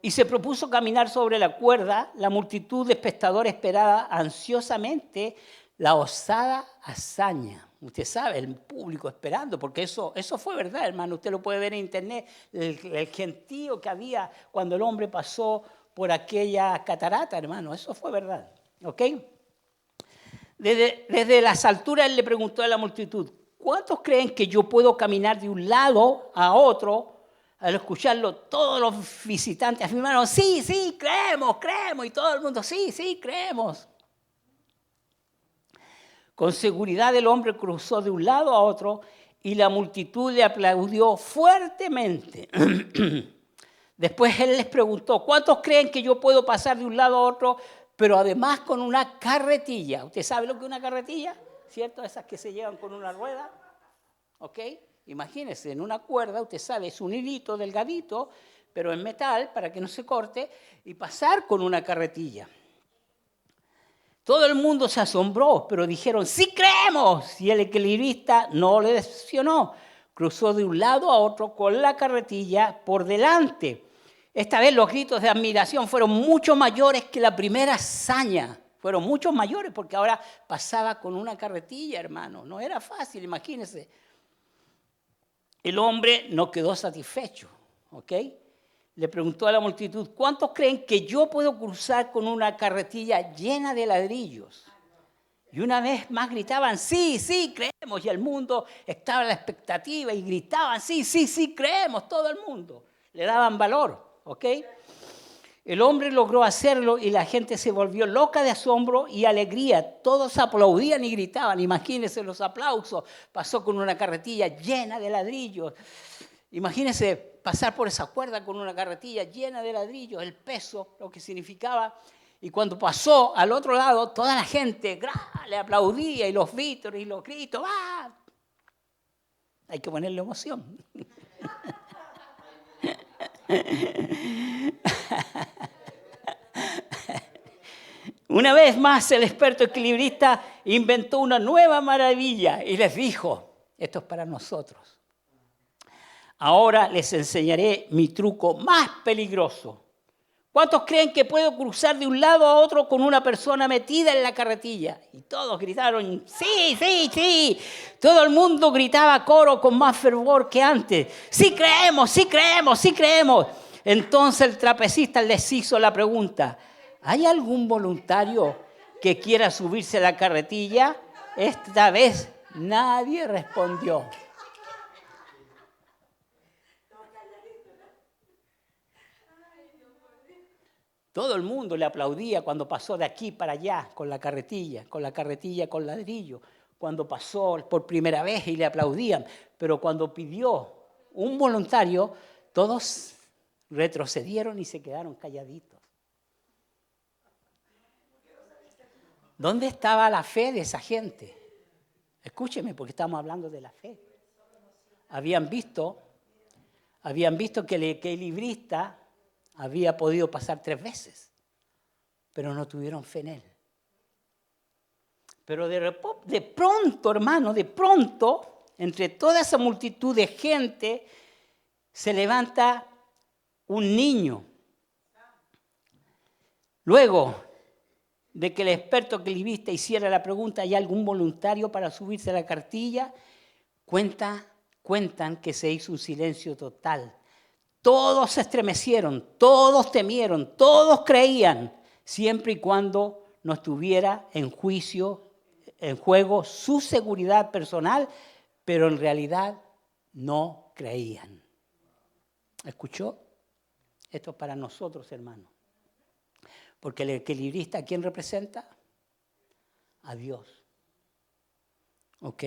Y se propuso caminar sobre la cuerda. La multitud de espectadores esperaba ansiosamente la osada hazaña. Usted sabe, el público esperando, porque eso fue verdad, hermano. Usted lo puede ver en internet, el gentío que había cuando el hombre pasó por aquella catarata, hermano. Eso fue verdad. ¿Ok? Desde las alturas él le preguntó a la multitud, ¿cuántos creen que yo puedo caminar de un lado a otro? Al escucharlo, todos los visitantes afirmaron, sí, creemos. Y todo el mundo, sí, creemos. Con seguridad el hombre cruzó de un lado a otro y la multitud le aplaudió fuertemente. Después él les preguntó, ¿cuántos creen que yo puedo pasar de un lado a otro, pero además con una carretilla? ¿Usted sabe lo que es una carretilla? ¿Cierto? Esas que se llevan con una rueda. ¿Ok? Imagínese, en una cuerda, usted sabe, es un hilito delgadito, pero en metal para que no se corte, y pasar con una carretilla. Todo el mundo se asombró, pero dijeron, ¡sí creemos! Y el equilibrista no le decepcionó. Cruzó de un lado a otro con la carretilla por delante. Esta vez los gritos de admiración fueron mucho mayores que la primera hazaña. Fueron mucho mayores porque ahora pasaba con una carretilla, hermano. No era fácil, imagínense. El hombre no quedó satisfecho, ¿ok? Le preguntó a la multitud, ¿cuántos creen que yo puedo cruzar con una carretilla llena de ladrillos? Y una vez más gritaban, sí, creemos. Y el mundo estaba en la expectativa y gritaban, sí, creemos, todo el mundo. Le daban valor, ¿ok? El hombre logró hacerlo y la gente se volvió loca de asombro y alegría. Todos aplaudían y gritaban. Imagínense los aplausos. Pasó con una carretilla llena de ladrillos. Imagínense pasar por esa cuerda con una carretilla llena de ladrillos, el peso, lo que significaba. Y cuando pasó al otro lado, toda la gente le aplaudía y los vítores y los gritos. ¡Ah! Hay que ponerle emoción. Una vez más, el experto equilibrista inventó una nueva maravilla y les dijo, esto es para nosotros. Ahora les enseñaré mi truco más peligroso. ¿Cuántos creen que puedo cruzar de un lado a otro con una persona metida en la carretilla? Y todos gritaron, sí, sí, sí. Todo el mundo gritaba a coro con más fervor que antes. Sí creemos, sí creemos, sí creemos. Entonces el trapecista les hizo la pregunta, ¿hay algún voluntario que quiera subirse a la carretilla? Esta vez nadie respondió. Todo el mundo le aplaudía cuando pasó de aquí para allá con la carretilla con ladrillo. Cuando pasó por primera vez y le aplaudían. Pero cuando pidió un voluntario, todos retrocedieron y se quedaron calladitos. ¿Dónde estaba la fe de esa gente? Escúcheme, porque estamos hablando de la fe. Habían visto que el equilibrista había podido pasar 3 veces, pero no tuvieron fe en él. Pero de pronto, hermano, entre toda esa multitud de gente, se levanta un niño. Luego de que el experto equilibrista hiciera la pregunta, ¿hay algún voluntario para subirse a la carretilla? Cuentan que se hizo un silencio total. Todos se estremecieron, todos temieron, todos creían, siempre y cuando no estuviera en juego su seguridad personal, pero en realidad no creían. ¿Escuchó? Esto es para nosotros, hermanos. Porque el equilibrista, ¿a quién representa? A Dios. ¿Ok?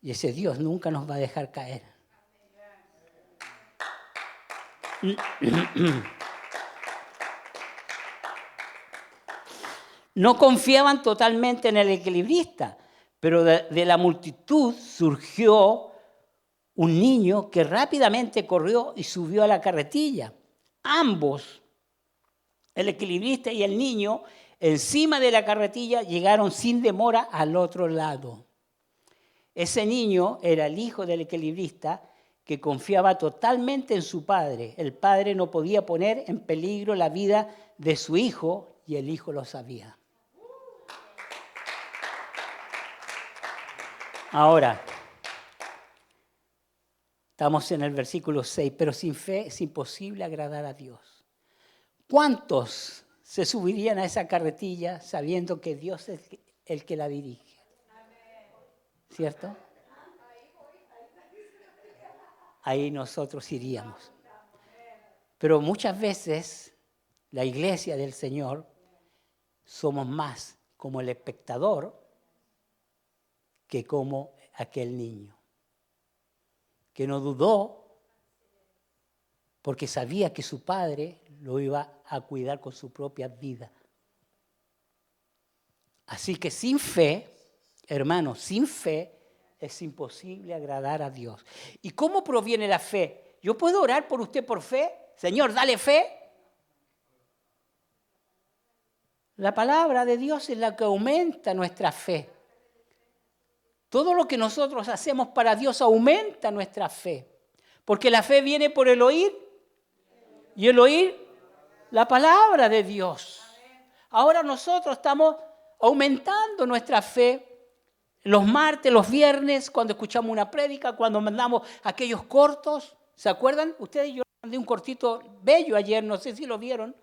Y ese Dios nunca nos va a dejar caer. No confiaban totalmente en el equilibrista, pero de la multitud surgió un niño que rápidamente corrió y subió a la carretilla. Ambos, el equilibrista y el niño, encima de la carretilla llegaron sin demora al otro lado. Ese niño era el hijo del equilibrista que confiaba totalmente en su padre. El padre no podía poner en peligro la vida de su hijo y el hijo lo sabía. Ahora, estamos en el versículo 6, pero sin fe es imposible agradar a Dios. ¿Cuántos se subirían a esa carretilla sabiendo que Dios es el que la dirige? ¿Cierto? Ahí nosotros iríamos. Pero muchas veces la iglesia del Señor somos más como el espectador que como aquel niño, que no dudó porque sabía que su padre lo iba a cuidar con su propia vida. Así que sin fe, hermanos, sin fe es imposible agradar a Dios. ¿Y cómo proviene la fe? ¿Yo puedo orar por usted por fe? Señor, dale fe. La palabra de Dios es la que aumenta nuestra fe. Todo lo que nosotros hacemos para Dios aumenta nuestra fe. Porque la fe viene por el oír y el oír la palabra de Dios. Ahora nosotros estamos aumentando nuestra fe. Los martes, los viernes, cuando escuchamos una prédica, cuando mandamos aquellos cortos, ¿se acuerdan? Ustedes, yo mandé un cortito bello ayer, no sé si lo vieron.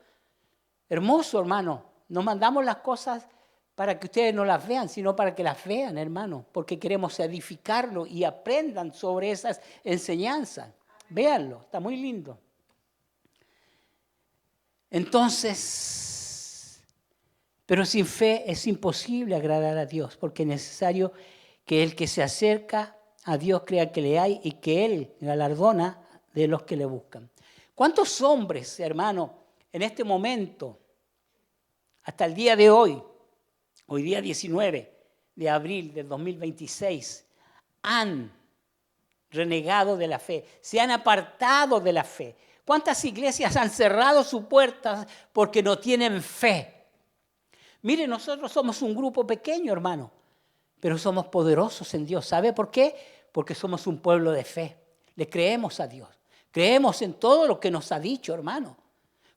Hermoso, hermano. Nos mandamos las cosas para que ustedes no las vean, sino para que las vean, hermano, porque queremos edificarlo y aprendan sobre esas enseñanzas. Véanlo, está muy lindo. Entonces, pero sin fe es imposible agradar a Dios, porque es necesario que el que se acerca a Dios crea que le hay y que Él galardona de los que le buscan. ¿Cuántos hombres, hermano, en este momento hasta el día de hoy día 19 de abril del 2026, han renegado de la fe, se han apartado de la fe. ¿Cuántas iglesias han cerrado sus puertas porque no tienen fe? Mire, nosotros somos un grupo pequeño, hermano, pero somos poderosos en Dios. ¿Sabe por qué? Porque somos un pueblo de fe. Le creemos a Dios. Creemos en todo lo que nos ha dicho, hermano.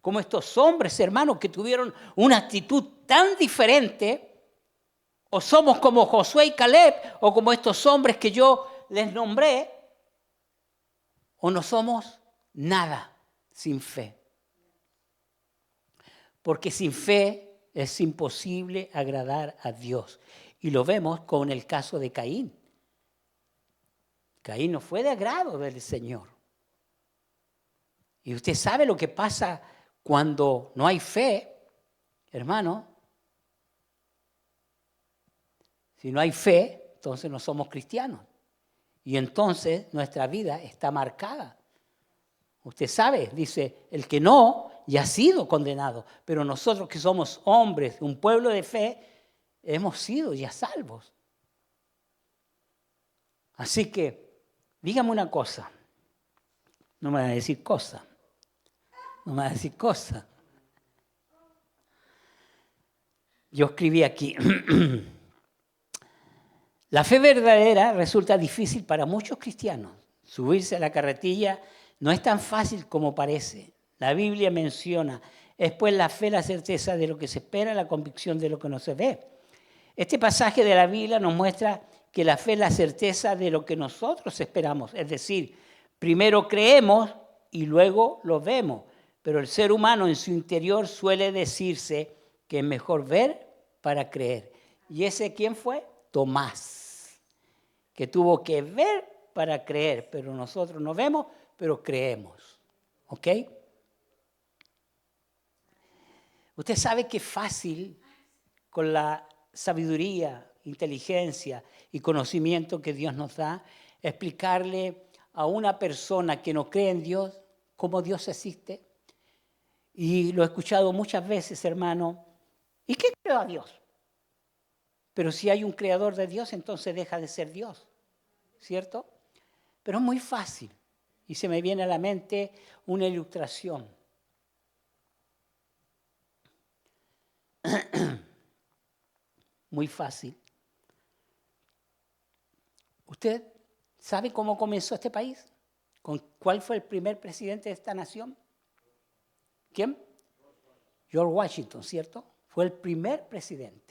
Como estos hombres, hermanos, que tuvieron una actitud tan diferente. O somos como Josué y Caleb, o como estos hombres que yo les nombré, o no somos nada sin fe. Porque sin fe es imposible agradar a Dios. Y lo vemos con el caso de Caín. Caín no fue de agrado del Señor. Y usted sabe lo que pasa cuando no hay fe, hermano. Si no hay fe, entonces no somos cristianos. Y entonces nuestra vida está marcada. Usted sabe, dice, el que no ya ha sido condenado. Pero nosotros que somos hombres, un pueblo de fe, hemos sido ya salvos. Así que, dígame una cosa. No me va a decir cosa. No me va a decir cosa. Yo escribí aquí. La fe verdadera resulta difícil para muchos cristianos. Subirse a la carretilla no es tan fácil como parece. La Biblia menciona, es pues la fe la certeza de lo que se espera, la convicción de lo que no se ve. Este pasaje de la Biblia nos muestra que la fe es la certeza de lo que nosotros esperamos. Es decir, primero creemos y luego lo vemos. Pero el ser humano en su interior suele decirse que es mejor ver para creer. ¿Y ese quién fue? Tomás, que tuvo que ver para creer, pero nosotros no vemos, pero creemos. ¿Ok? Usted sabe que es fácil, con la sabiduría, inteligencia y conocimiento que Dios nos da, explicarle a una persona que no cree en Dios cómo Dios existe. Y lo he escuchado muchas veces, hermano. ¿Y qué creó a Dios? Pero si hay un creador de Dios, entonces deja de ser Dios, ¿cierto? Pero es muy fácil. Y se me viene a la mente una ilustración. Muy fácil. ¿Usted sabe cómo comenzó este país? ¿Cuál fue el primer presidente de esta nación? ¿Quién? George Washington, ¿cierto? Fue el primer presidente.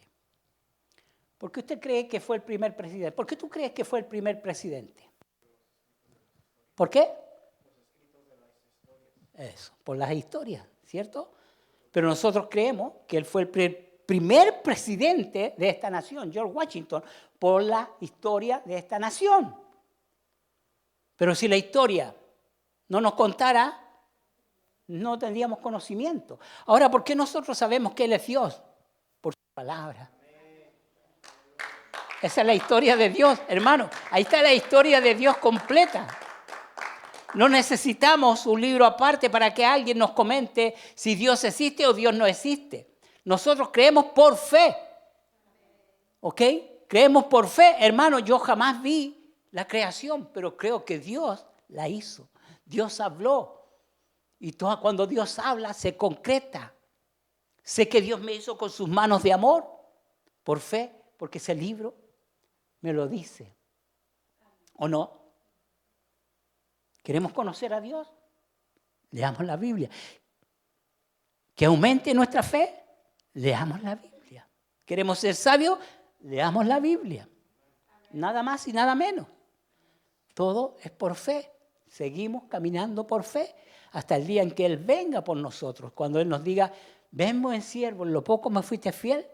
¿Por qué usted cree que fue el primer presidente? ¿Por qué tú crees que fue el primer presidente? ¿Por qué? Eso, por las historias, ¿cierto? Pero nosotros creemos que él fue el primer presidente de esta nación, George Washington, por la historia de esta nación. Pero si la historia no nos contara, no tendríamos conocimiento. Ahora, ¿por qué nosotros sabemos que Él es Dios? Por su palabra. Esa es la historia de Dios, hermano. Ahí está la historia de Dios completa. No necesitamos un libro aparte para que alguien nos comente si Dios existe o Dios no existe. Nosotros creemos por fe. ¿Ok? Creemos por fe. Hermano, yo jamás vi la creación, pero creo que Dios la hizo. Dios habló. Y cuando Dios habla, se concreta. Sé que Dios me hizo con sus manos de amor, por fe, porque ese libro me lo dice. ¿O no? ¿Queremos conocer a Dios? Leamos la Biblia. ¿Que aumente nuestra fe? Leamos la Biblia. ¿Queremos ser sabios? Leamos la Biblia. Nada más y nada menos. Todo es por fe. Seguimos caminando por fe hasta el día en que Él venga por nosotros. Cuando Él nos diga, ven buen siervo, en lo poco me fuiste fiel,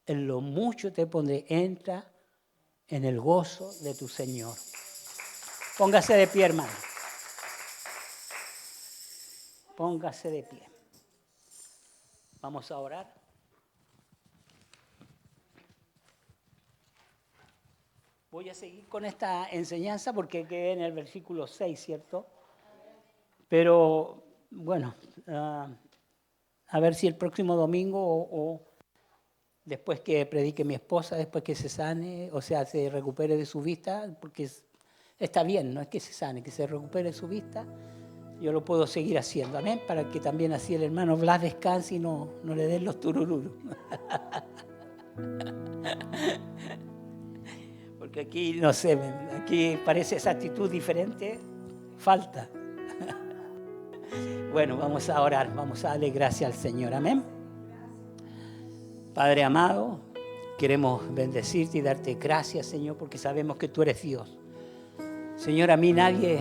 en lo mucho te pondré. Entra en el gozo de tu Señor. Póngase de pie, hermano. Póngase de pie. Vamos a orar. Voy a seguir con esta enseñanza porque quedé en el versículo 6, ¿cierto? Pero, bueno, A ver si el próximo domingo o después que predique mi esposa, después que se sane, o sea, se recupere de su vista, porque está bien, no es que se sane, que se recupere su vista, yo lo puedo seguir haciendo, amén, para que también así el hermano Blas descanse y no le den los turururos. Porque aquí, no sé, aquí parece esa actitud diferente, falta. Bueno, vamos a orar, vamos a darle gracias al Señor, amén. Padre amado, queremos bendecirte y darte gracias, Señor, porque sabemos que tú eres Dios. Señor, a mí nadie,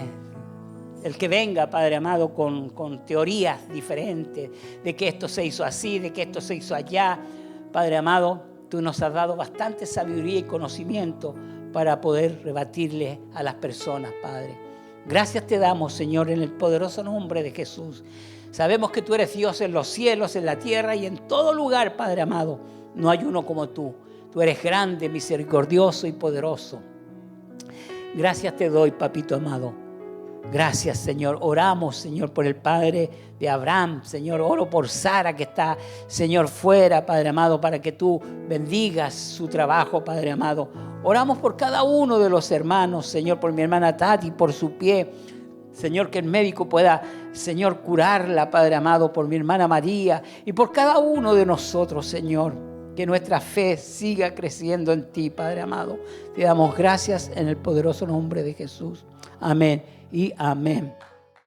el que venga, Padre amado, con teorías diferentes, de que esto se hizo así, de que esto se hizo allá, Padre amado, tú nos has dado bastante sabiduría y conocimiento para poder rebatirle a las personas, Padre. Gracias te damos, Señor, en el poderoso nombre de Jesús. Sabemos que tú eres Dios en los cielos, en la tierra y en todo lugar, Padre amado. No hay uno como tú. Tú eres grande, misericordioso y poderoso. Gracias te doy, papito amado. Gracias, Señor. Oramos, Señor, por el padre de Abraham. Señor, oro por Sara que está, Señor, fuera, Padre amado, para que tú bendigas su trabajo, Padre amado. Oramos por cada uno de los hermanos, Señor, por mi hermana Tati, por su pie. Señor, que el médico pueda, Señor, curarla, Padre amado, por mi hermana María y por cada uno de nosotros, Señor. Que nuestra fe siga creciendo en ti, Padre amado. Te damos gracias en el poderoso nombre de Jesús. Amén y amén.